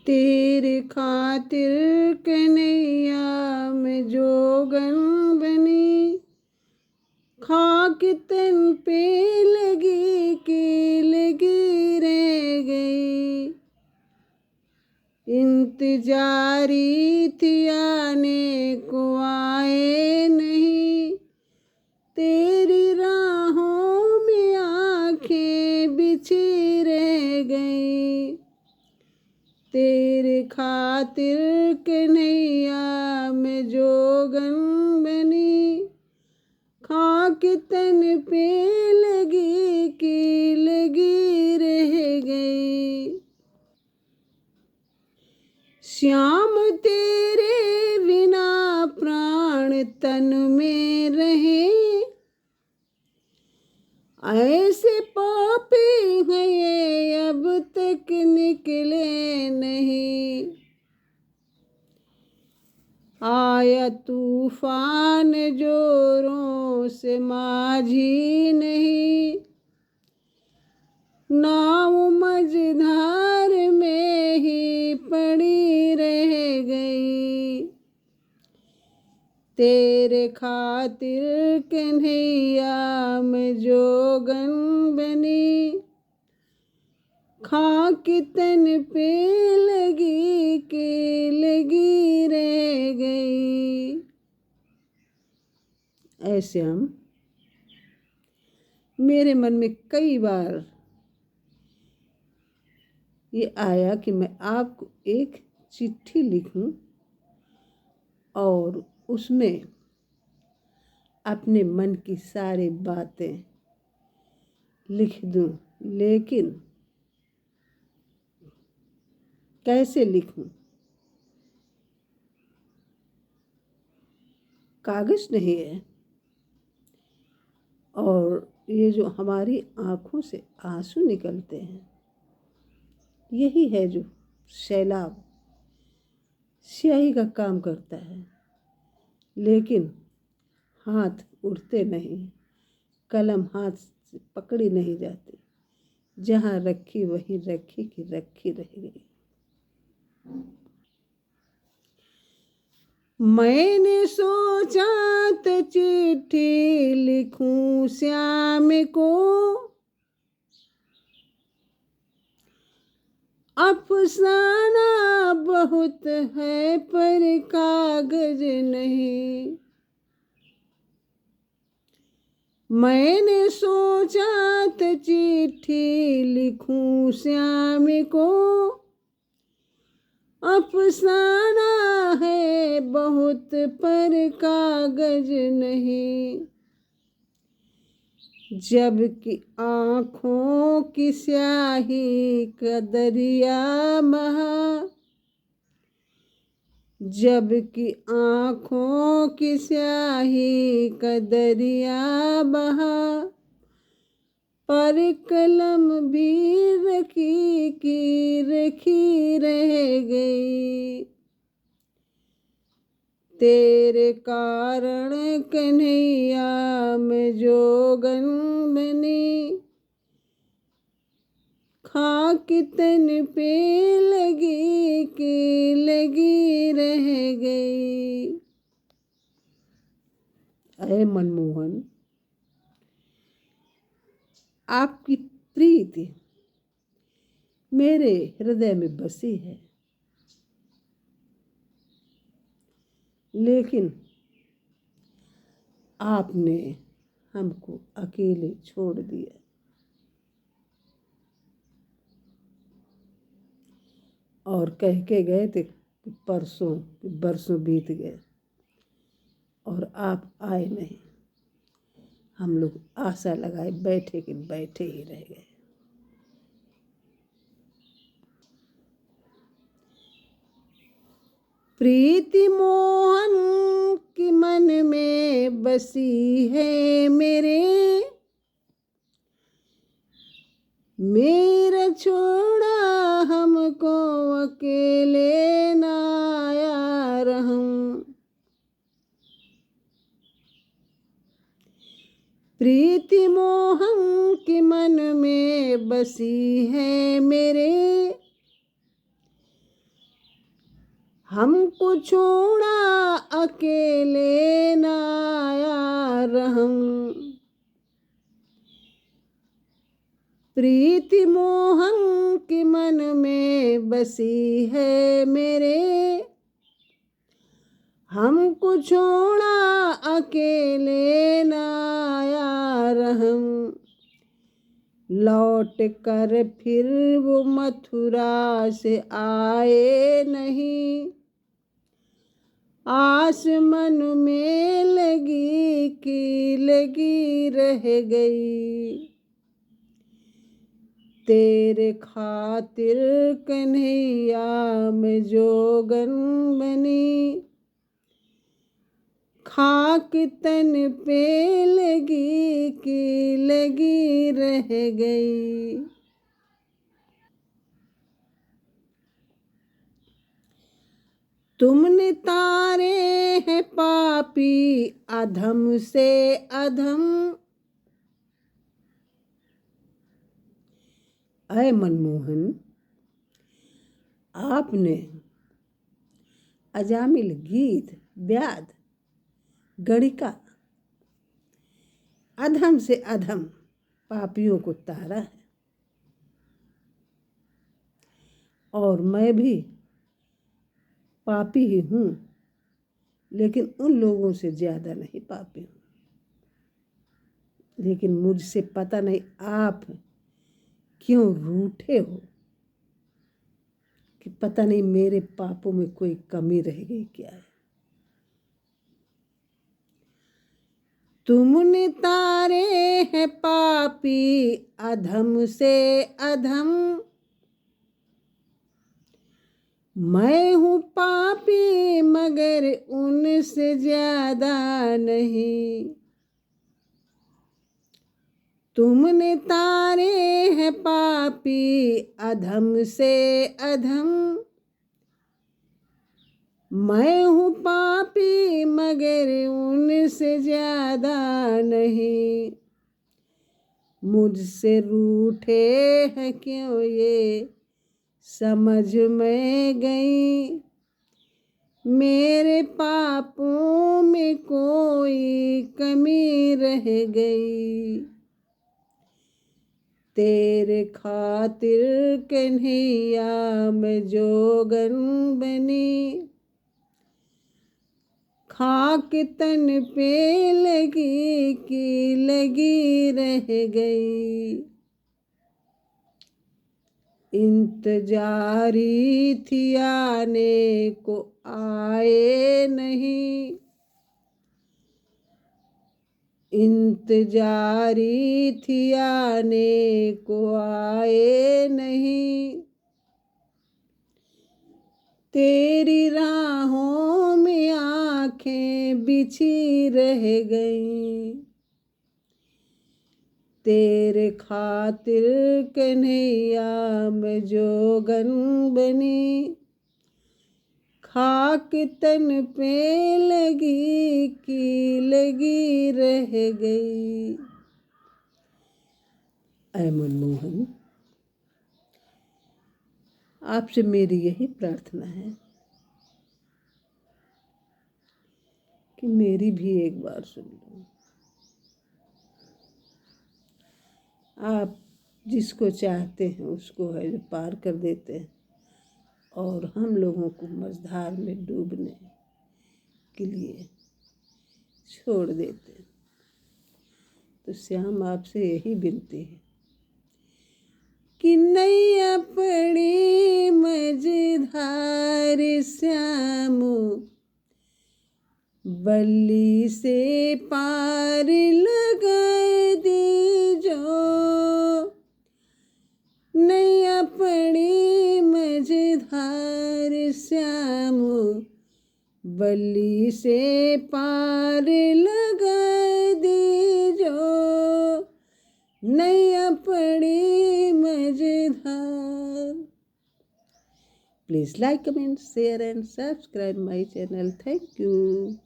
तेरे खातिर कन्हैया मैं जोगन बनी, खाक तन पे लगी कि लगी रह गई। इंतजारी थी आने को आए नहीं, तेरी राहों में आंखें बिछी रह गई। तेरे खातिर कन्हैया मैं जोगन बनी, खाक तन पे लगी कि लगी रह गई। श्याम तेरे बिना प्राण तन में रहे, ऐसे पापी हैं ये अब तक निकले नहीं। आया तूफान जोरों से माझी नहीं, नाव मझधार में ही पड़ी रह गई। तेरे खातिर कन्हैया मैं जोगन बनी, खाक तन पे लगी कि लगी रह गई। ऐसे हम मेरे मन में कई बार ये आया कि मैं आपको एक चिट्ठी लिखूं और उसमें अपने मन की सारी बातें लिख दूं, लेकिन कैसे लिखूं? कागज नहीं है, और ये जो हमारी आँखों से आंसू निकलते हैं, यही है जो सैलाब स्याही का काम करता है। लेकिन हाथ उड़ते नहीं, कलम हाथ से पकड़ी नहीं जाती, जहाँ रखी वहीं रखी की रखी रह गई। मैंने सोचा तो चिट्ठी लिखूं श्याम को, अफसाना बहुत है पर कागज नहीं। मैंने सोचा तो चिट्ठी लिखूं श्याम को, अफसाना है बहुत पर कागज नहीं। जबकि आँखों की स्याही का दरिया बहा, जबकि आँखों की स्याही का दरिया बहा, पर कलम भी रखी की रखी रह गई। तेरे कारण कन्हैया मैं जोगन बनी, खाक तन पे लगी कि लगी रह गई। अरे मनमोहन, आपकी प्रीति मेरे हृदय में बसी है, लेकिन आपने हमको अकेले छोड़ दिया। और कह के गए थे कि परसों बरसों बीत गए और आप आए नहीं। हम लोग आशा लगाए बैठे कि बैठे ही रह गए। प्रीति मोहन की मन में बसी है मेरे, मेरा छोड़ा हमको अकेले ना आया रहूं। प्रीति मोहन के मन में बसी है मेरे, हमको छोड़ा अकेले ना आया रहम। प्रीति मोहन के मन में बसी है मेरे, हमको छोड़ा अकेले ना आया रहम। लौट कर फिर वो मथुरा से आए नहीं, आस मन में लगी कि लगी रह गई। तेरे खातिर कन्हैया में जोगन बनी, खाक तन पे लगी कि लगी रह गई। तुमने तारे हैं पापी अधम से अधम। अय मनमोहन, आपने अजामिल, गीत, व्याध, गणिका अधम से अधम पापियों को तारा है, और मैं भी पापी ही हूँ, लेकिन उन लोगों से ज़्यादा नहीं पापी हूँ। लेकिन मुझसे पता नहीं आप क्यों रूठे हो, कि पता नहीं मेरे पापों में कोई कमी रह गई क्या है। तुमने तारे हैं पापी अधम से अधम। मैं हूँ पापी मगर उनसे ज्यादा नहीं। तुमने तारे हैं पापी अधम से अधम। मैं हूँ पापी मगर उनसे ज्यादा नहीं। मुझसे रूठे हैं क्यों ये समझ में गई। मेरे पापों में कोई कमी रह गई। तेरे खातिर कन्हैया मैं जोगन बनी। खाक तन पे लगी कि लगी रह गई। इंतजारी थी आने को आए नहीं। इंतजारी थी आने को आए नहीं। तेरी राहों में आँखें बिछी रह गईं। तेरे खातिर कन्हैया मैं जोगन बनी। खाक तन पे लगी कि लगी रह गई। ऐ मनमोहन, आपसे मेरी यही प्रार्थना है कि मेरी भी एक बार सुन लो। आप जिसको चाहते हैं उसको है जो पार कर देते हैं, और हम लोगों को मझधार में डूबने के लिए छोड़ देते हैं। तो श्याम आपसे यही विनती है कि नैया पड़ी मझधार श्याम, बल्ली से पार लगा दीजो। नैया पड़ी मझधार श्याम, बल्ली से पार लगा दीजो। नैया पड़ी मझधार। Please like, comment, share and subscribe my channel. Thank you.